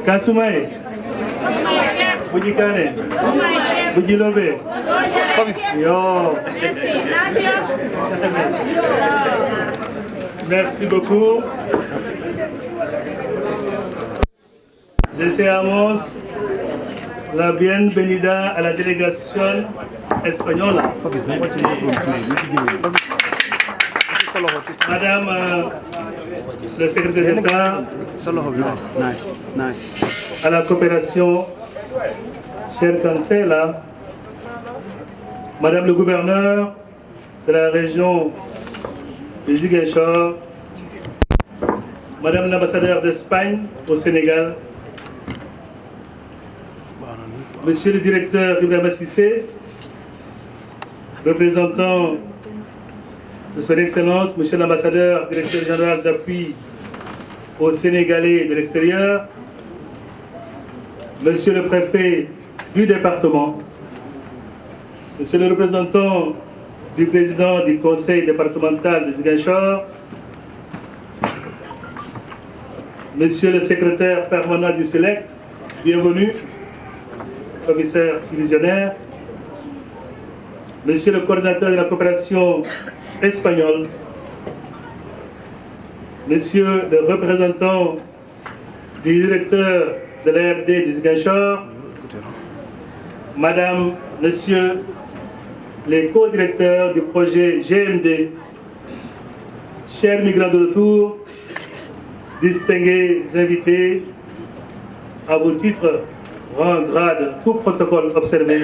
Kasumai, Bujikane, Bujilobe, Yo. Merci beaucoup. Deseamos la bienvenida à la délégation espagnole. Madame le secrétaire d'État à la coopération, chère Cancela, Madame le gouverneur de la région de Ziguinchor, Madame l'ambassadeur d'Espagne au Sénégal, Monsieur le directeur Ibrahima Cissé, représentant de son Excellence, Monsieur l'ambassadeur, directeur général d'appui aux Sénégalais de l'extérieur, Monsieur le préfet du département, Monsieur le représentant du président du conseil départemental de Ziguinchor, Monsieur le secrétaire permanent du SELECT, bienvenue, commissaire divisionnaire, Monsieur le coordinateur de la coopération espagnole, Monsieur le représentant du directeur de l'ARD du Ziguinchor, Madame, Monsieur les co-directeurs du projet GMD, chers migrants de retour, distingués invités, à vos titres, rang, grade, tout protocole observé,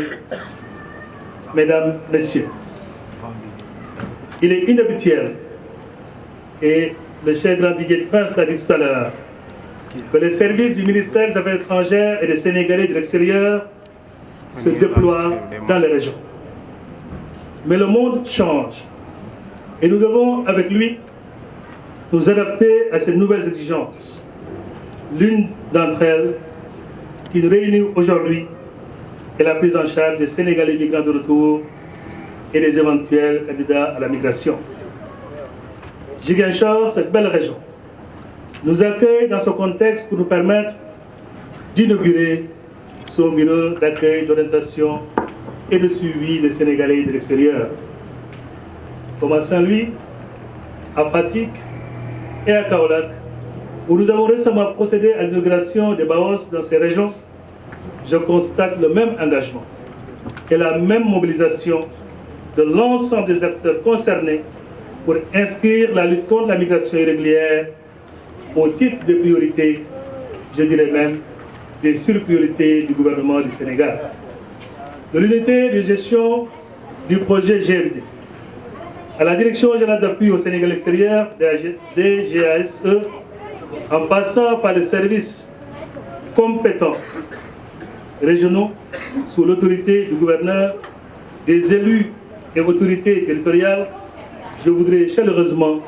Mesdames, Messieurs. Il est inhabituel, et le chef grand Didier Prince l'a dit tout à l'heure, que les services du ministère des Affaires étrangères et des Sénégalais de l'extérieur se déploient dans les régions. Mais le monde change, et nous devons, avec lui, nous adapter à ces nouvelles exigences. L'une d'entre elles, qui nous réunit aujourd'hui, est la prise en charge des Sénégalais migrants de retour et des éventuels candidats à la migration. Ziguinchor, cette belle région, nous accueille dans ce contexte pour nous permettre d'inaugurer son bureau d'accueil, d'orientation et de suivi des Sénégalais de l'extérieur. Comme à Saint-Louis, à Fatick et à Kaolack, où nous avons récemment procédé à l'inauguration des BAOS dans ces régions, je constate le même engagement et la même mobilisation de l'ensemble des acteurs concernés pour inscrire la lutte contre la migration irrégulière au titre de priorité, je dirais même des surpriorités du gouvernement du Sénégal. De l'unité de gestion du projet GMD à la Direction générale d'appui au Sénégal extérieur, DGASE, en passant par les services compétents régionaux sous l'autorité du gouverneur, des élus et autorités territoriales, je voudrais chaleureusement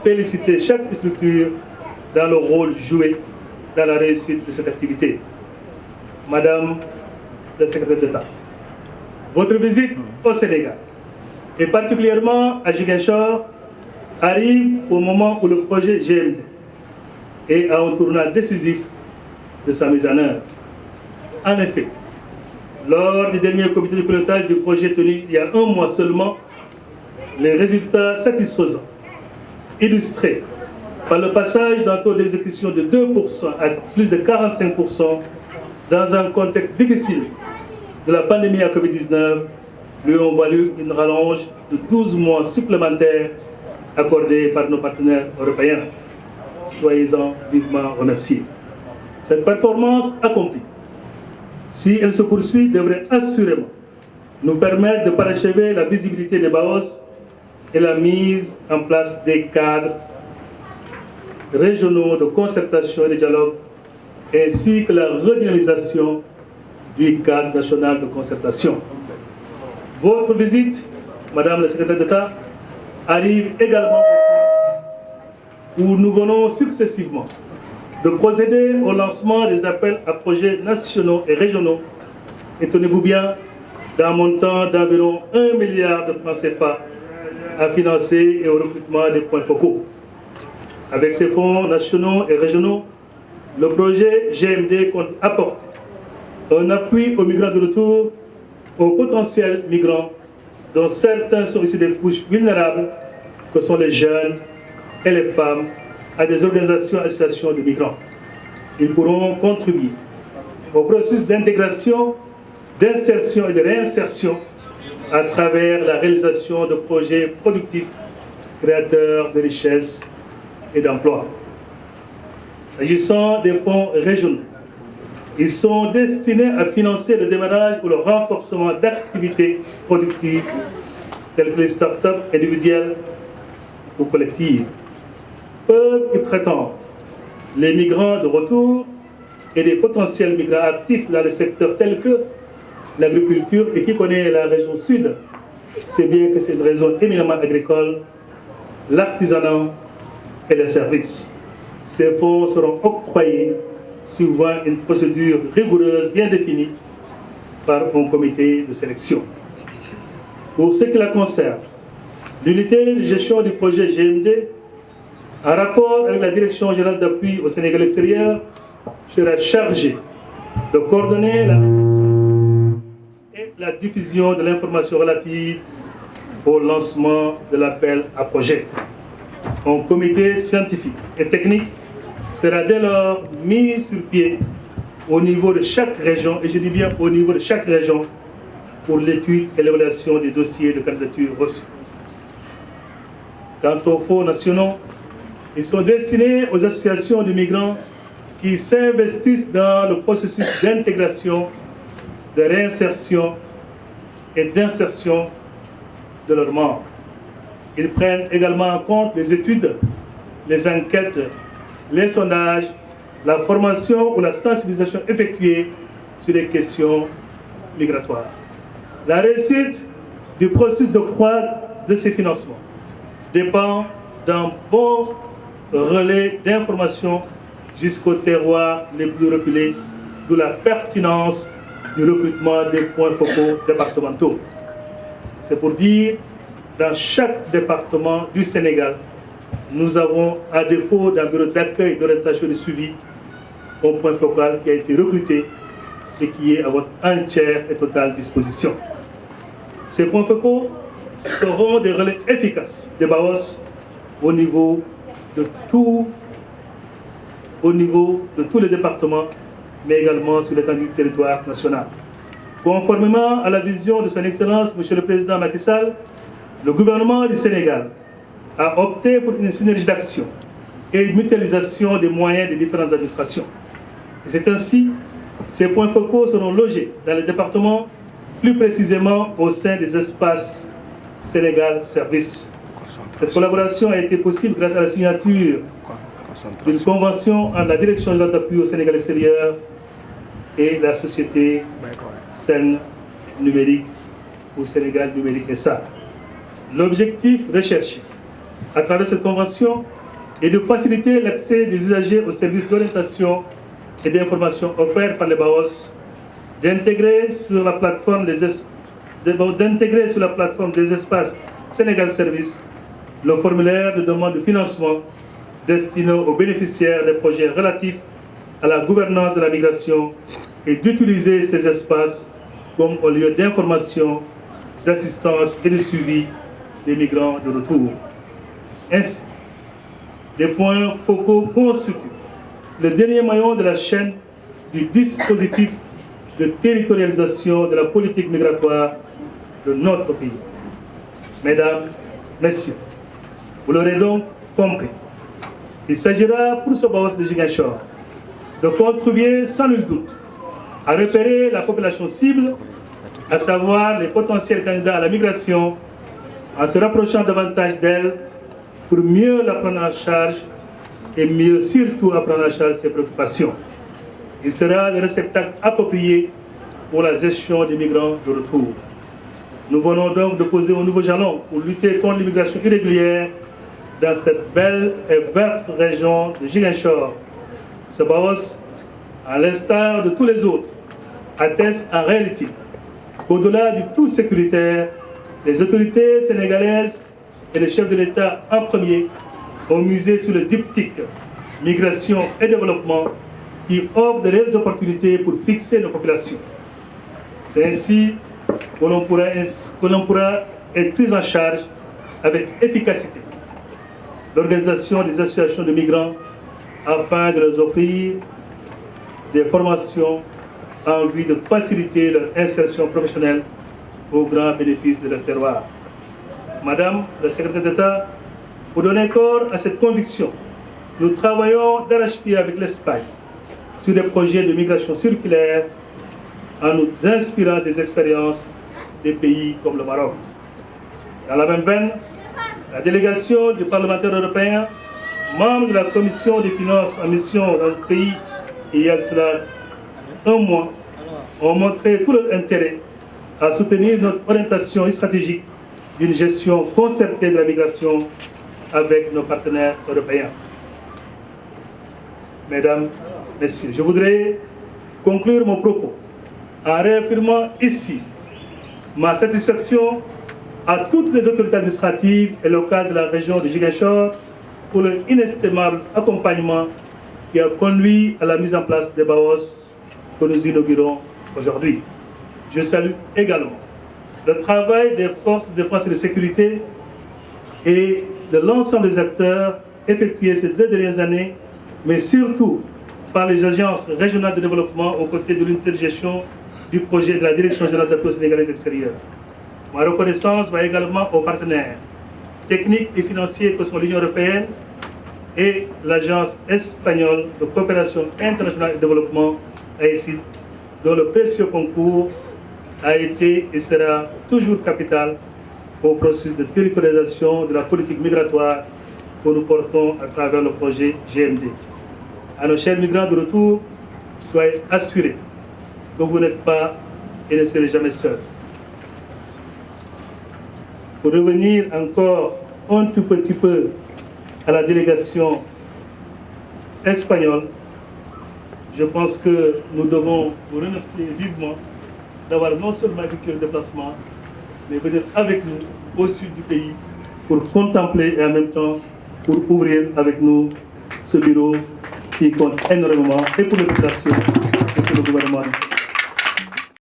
féliciter chaque structure dans le rôle joué dans la réussite de cette activité. Madame la secrétaire d'État, votre visite au Sénégal, et particulièrement à Ziguinchor, arrive au moment où le projet GMD est à un tournant décisif de sa mise en œuvre. En effet, lors du dernier comité de pilotage du projet tenu il y a un mois seulement, les résultats satisfaisants, illustrés par le passage d'un taux d'exécution de 2% à plus de 45% dans un contexte difficile de la pandémie à Covid-19, lui ont valu une rallonge de 12 mois supplémentaires accordés par nos partenaires européens. Soyez-en vivement remerciés. Cette performance accomplie, si elle se poursuit, devrait assurément nous permettre de parachever la visibilité des BAOS et la mise en place des cadres régionaux de concertation et de dialogue, ainsi que la redynamisation du cadre national de concertation. Votre visite, Madame la secrétaire d'État, arrive également où nous venons successivement de procéder au lancement des appels à projets nationaux et régionaux, et tenez-vous bien, d'un montant d'environ 1 milliard de francs CFA à financer et au recrutement des points focaux. Avec ces fonds nationaux et régionaux, le projet GMD compte apporter un appui aux migrants de retour, aux potentiels migrants, dont certains sont issus des couches vulnérables, que sont les jeunes et les femmes, à des organisations et associations de migrants. Ils pourront contribuer au processus d'intégration, d'insertion et de réinsertion à travers la réalisation de projets productifs, créateurs de richesses et d'emplois. S'agissant des fonds régionaux, ils sont destinés à financer le démarrage ou le renforcement d'activités productives telles que les start-up individuelles ou collectives. Peuvent y prétendre les migrants de retour et des potentiels migrants actifs dans les secteurs tels que l'agriculture. Et qui connaît la région sud, c'est bien que c'est une région éminemment agricole, l'artisanat et les services. Ces fonds seront octroyés suivant une procédure rigoureuse bien définie par un comité de sélection. Pour ce qui la concerne, l'unité de gestion du projet GMD, en rapport avec la Direction générale d'appui au Sénégal extérieur, sera chargée de coordonner la réception et la diffusion de l'information relative au lancement de l'appel à projet. Un comité scientifique et technique sera dès lors mis sur pied au niveau de chaque région, et je dis bien au niveau de chaque région, pour l'étude et l'évaluation des dossiers de candidature reçus. Quant aux fonds nationaux, ils sont destinés aux associations de migrants qui s'investissent dans le processus d'intégration, de réinsertion et d'insertion de leurs membres. Ils prennent également en compte les études, les enquêtes, les sondages, la formation ou la sensibilisation effectuée sur les questions migratoires. La réussite du processus d'octroi de ces financements dépend d'un bon relais d'information jusqu'aux terroirs les plus reculés, d'où la pertinence du recrutement des points focaux départementaux. C'est pour dire, dans chaque département du Sénégal, nous avons, à défaut d'un bureau d'accueil, d'orientation et de suivi, un point focal qui a été recruté et qui est à votre entière et totale disposition. Ces points focaux seront des relais efficaces des BAOS au niveau de tous les départements, mais également sur l'étendue du territoire national. Conformément à la vision de son Excellence, M. le Président Macky Sall, le gouvernement du Sénégal a opté pour une synergie d'action et une mutualisation des moyens des différentes administrations. Et c'est ainsi, ces points focaux seront logés dans les départements, plus précisément au sein des espaces Sénégal Service. Cette collaboration a été possible grâce à la signature d'une convention entre la Direction générale d'appui au Sénégal extérieur et la société Sen Numérique ou Sénégal Numérique SA. L'objectif recherché à travers cette convention est de faciliter l'accès des usagers aux services d'orientation et d'information offerts par les BAOS, d'intégrer sur la plateforme des espaces Sénégal Service le formulaire de demande de financement destiné aux bénéficiaires des projets relatifs à la gouvernance de la migration et d'utiliser ces espaces comme un lieu d'information, d'assistance et de suivi des migrants de retour. Ainsi, des points focaux constituent le dernier maillon de la chaîne du dispositif de territorialisation de la politique migratoire de notre pays. Mesdames, Messieurs, vous l'aurez donc compris, il s'agira pour ce BAOS de Ziguinchor de contribuer sans nul doute à repérer la population cible, à savoir les potentiels candidats à la migration, en se rapprochant davantage d'elle pour mieux la prendre en charge et mieux surtout à prendre en charge ses préoccupations. Il sera le réceptacle approprié pour la gestion des migrants de retour. Nous venons donc de poser un nouveau jalon pour lutter contre l'immigration irrégulière dans cette belle et verte région de Ziguinchor. Ce BAOS, à l'instar de tous les autres, atteste en réalité qu'au-delà du tout sécuritaire, les autorités sénégalaises et le chef de l'État en premier ont misé sur le diptyque migration et développement qui offre de réelles opportunités pour fixer nos populations. C'est ainsi que l'on pourra être pris en charge avec efficacité l'organisation des associations de migrants afin de leur offrir des formations en vue de faciliter leur insertion professionnelle au grand bénéfice de leur terroir. Madame la secrétaire d'État, pour donner corps à cette conviction, nous travaillons d'arrache-pied avec l'Espagne sur des projets de migration circulaire en nous inspirant des expériences des pays comme le Maroc. Dans la même veine, la délégation du parlementaire européen, membre de la Commission des finances en mission dans le pays il y a cela un mois, ont montré tout leur intérêt à soutenir notre orientation stratégique d'une gestion concertée de la migration avec nos partenaires européens. Mesdames, Messieurs, je voudrais conclure mon propos en réaffirmant ici ma satisfaction à toutes les autorités administratives et locales de la région de Ziguinchor pour leur inestimable accompagnement qui a conduit à la mise en place des BAOS que nous inaugurons aujourd'hui. Je salue également le travail des forces de défense et de sécurité et de l'ensemble des acteurs effectués ces 2 dernières années, mais surtout par les agences régionales de développement aux côtés de l'unité de gestion du projet de la Direction générale de la police sénégalaise de l'extérieur. Ma reconnaissance va également aux partenaires techniques et financiers que sont l'Union européenne et l'Agence espagnole de coopération internationale et de développement, AECID, dont le précieux concours a été et sera toujours capital au processus de territorialisation de la politique migratoire que nous portons à travers le projet GMD. À nos chers migrants de retour, soyez assurés que vous n'êtes pas et ne serez jamais seuls. Pour revenir encore un tout petit peu à la délégation espagnole, je pense que nous devons vous remercier vivement d'avoir non seulement effectué le déplacement, mais venir avec nous au sud du pays pour contempler et en même temps pour ouvrir avec nous ce bureau qui compte énormément et pour les populations et pour le gouvernement.